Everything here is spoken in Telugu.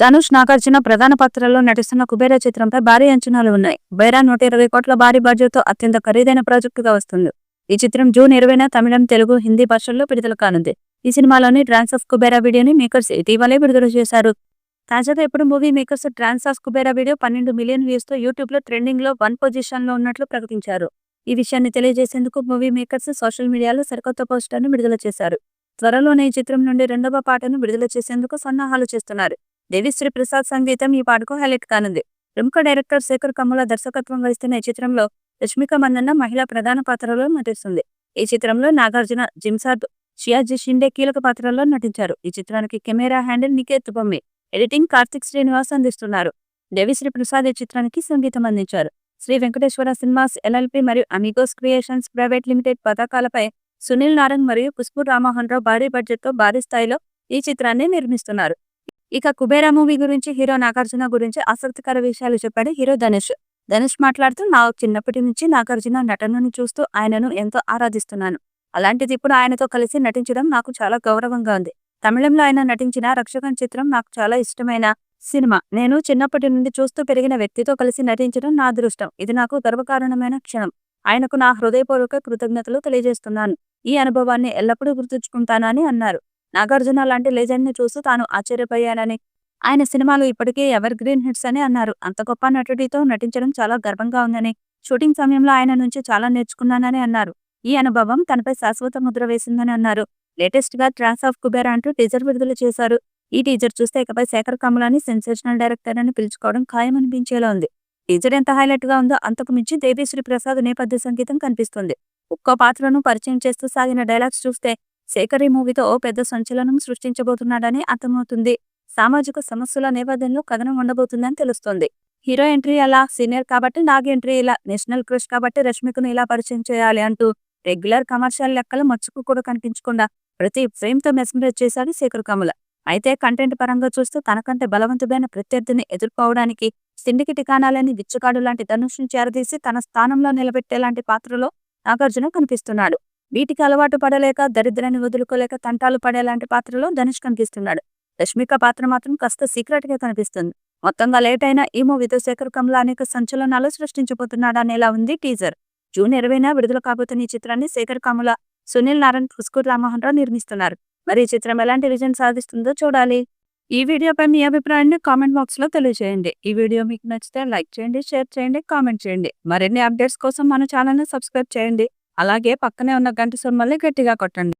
ధనుష్, నాగార్జున ప్రధాన పాత్రల్లో నటిస్తున్న కుబేర చిత్రంపై భారీ అంచనాలు ఉన్నాయి. కుబేర 120 కోట్ల భారీ బడ్జెట్తో అత్యంత ఖరీదైన ప్రాజెక్టుగా వస్తుంది. ఈ చిత్రం జూన్ 20న తమిళం, తెలుగు, హిందీ భాషల్లో విడుదల కానుంది. ఈ సినిమాలోని డ్రాన్స్ ఆఫ్ కుబేర వీడియోని మేకర్స్ ఇటీవలే విడుదల చేశారు. తాజాగా ఇప్పుడు movie makers trance of Kubera video 12 million వ్యూస్తో యూట్యూబ్లో ట్రెండింగ్లో 1 పొజిషన్లో ఉన్నట్లు ప్రకటించారు. ఈ విషయాన్ని తెలియజేసేందుకు మూవీ మేకర్స్ సోషల్ మీడియాలో సరికొత్త పోస్టర్ను విడుదల చేశారు. త్వరలోనే ఈ చిత్రం నుండి రెండవ పాటను విడుదల చేసేందుకు సన్నాహాలు చేస్తున్నారు. దేవిశ్రీ ప్రసాద్ సంగీతం ఈ పాటకు హైలైట్ కానుంది. ప్రముఖ డైరెక్టర్ శేఖర్ కమ్ముల దర్శకత్వం వహిస్తున్న ఈ చిత్రంలో రష్మిక మందన్న మహిళా ప్రధాన పాత్రలో నటిస్తుంది. ఈ చిత్రంలో నాగార్జున, జిమ్సార్బ్, షియాజీ షిండే కీలక పాత్రల్లో నటించారు. ఈ చిత్రానికి camera handle Niketh Bommi, editing Karthik Srinivas అందిస్తున్నారు. దేవిశ్రీ ప్రసాద్ ఈ చిత్రానికి సంగీతం అందించారు. శ్రీ వెంకటేశ్వర సినిమాస్ ఎల్ఎల్పి మరియు అమిగోస్ క్రియేషన్స్ ప్రైవేట్ లిమిటెడ్ పతాకాలపై సునీల్ నారంగ్ మరియు పుష్పు రామ్మోహన్ రావు భారీ బడ్జెట్తో భారీ స్థాయిలో ఈ చిత్రాన్ని నిర్మిస్తున్నారు. ఇక కుబేరా మూవీ గురించి, హీరో నాగార్జున గురించి ఆసక్తికర విషయాలు చెప్పాడు హీరో ధనుష్. ధనుష్ మాట్లాడుతూ, నా చిన్నప్పటి నుంచి నాగార్జున నటనను చూస్తూ ఆయనను ఎంతో ఆరాధిస్తున్నాను. అలాంటిది ఇప్పుడు ఆయనతో కలిసి నటించడం నాకు చాలా గౌరవంగా ఉంది. తమిళంలో ఆయన నటించిన రక్షకన్ చిత్రం నాకు చాలా ఇష్టమైన సినిమా. నేను చిన్నప్పటి నుండి చూస్తూ పెరిగిన వ్యక్తితో కలిసి నటించడం నా అదృష్టం. ఇది నాకు గర్వకారణమైన క్షణం. ఆయనకు నా హృదయపూర్వక కృతజ్ఞతలు తెలియజేస్తున్నాను. ఈ అనుభవాన్ని ఎల్లప్పుడూ గుర్తుంచుకుంటానని అన్నారు. నాగార్జున లాంటి లెజెండ్ ని చూస్తూ తాను ఆశ్చర్యపోయానని, ఆయన సినిమాలు ఇప్పటికీ ఎవర్ గ్రీన్ హిట్స్ అని అన్నారు. అంత గొప్ప నటుడితో నటించడం చాలా గర్వంగా ఉందని, షూటింగ్ సమయంలో ఆయన నుంచి చాలా నేర్చుకున్నానని అన్నారు. ఈ అనుభవం తనపై శాశ్వత ముద్ర వేసిందని అన్నారు. లేటెస్ట్ గా డ్రాన్స్ ఆఫ్ కుబేర అంటూ టీజర్ విడుదల చేశారు. ఈ టీజర్ చూస్తే ఇకపై శేఖర్ కమ్ములని సెన్సేషనల్ డైరెక్టర్ అని పిలుచుకోవడం ఖాయమనిపించేలా ఉంది. టీజర్ ఎంత హైలైట్ గా ఉందో అంతకు మించి దేవిశ్రీ ప్రసాద్ నేపథ్య సంగీతం కనిపిస్తుంది. ఒక్కో పాత్రను పరిచయం చేస్తూ సాగిన డైలాగ్స్ చూస్తే శేఖర్ ఈ మూవీతో ఓ పెద్ద సంచలనం సృష్టించబోతున్నాడని అర్థమవుతుంది. సామాజిక సమస్యల నేపథ్యంలో కథనం ఉండబోతుందని తెలుస్తోంది. హీరో ఎంట్రీ అలా, సీనియర్ కాబట్టి నాగ్ ఎంట్రీ ఇలా, నేషనల్ క్రష్ కాబట్టి రష్మికను ఇలా పరిచయం చేయాలి అంటూ రెగ్యులర్ కమర్షియల్ లెక్కలు మచ్చుకు కూడా కనిపించకుండా ప్రతి ఫ్రేమ్ తో మెస్మరైజ్ చేశాడు శేఖర్ కమ్ముల. అయితే కంటెంట్ పరంగా చూస్తూ తనకంటే బలవంతుడైన ప్రత్యర్థిని ఎదుర్కోవడానికి సిండికి టికానాలని విచ్చుకాడు లాంటి ధనుష్ను చేరదీసి తన స్థానంలో నిలబెట్టేలాంటి పాత్రలో నాగార్జున కనిపిస్తున్నాడు. వీటికి అలవాటు పడలేక, దరిద్రాన్ని వదులుకోలేక తంటాలు పడేలాంటి పాత్రలో ధనుష్ కనిపిస్తున్నాడు. రష్మిక పాత్ర మాత్రం కాస్త సీక్రెట్ గా కనిపిస్తుంది. మొత్తంగా లేట్ అయిన ఈ మూవీతో శేఖర్ కమ్ముల అనేక సంచలనాలు సృష్టించబోతున్నాడనేలా ఉంది టీజర్. జూన్ 20న విడుదల కాబోతున్న ఈ చిత్రాన్ని శేఖర్ కమ్ముల, సునీల్ నారాయణ్, పుష్పు రామ్మోహన్ రావు నిర్మిస్తున్నారు. మరి ఈ చిత్రం ఎలాంటి విజయం సాధిస్తుందో చూడాలి. ఈ వీడియోపై మీ అభిప్రాయాన్ని కామెంట్ బాక్స్ లో తెలియజేయండి. ఈ వీడియో మీకు నచ్చితే లైక్ చేయండి, షేర్ చేయండి, కామెంట్ చేయండి. మరిన్ని అప్డేట్స్ కోసం మన ఛానల్ ని సబ్స్క్రైబ్ చేయండి. అలాగే పక్కనే ఉన్న గంట సింబల్ని గట్టిగా కొట్టండి.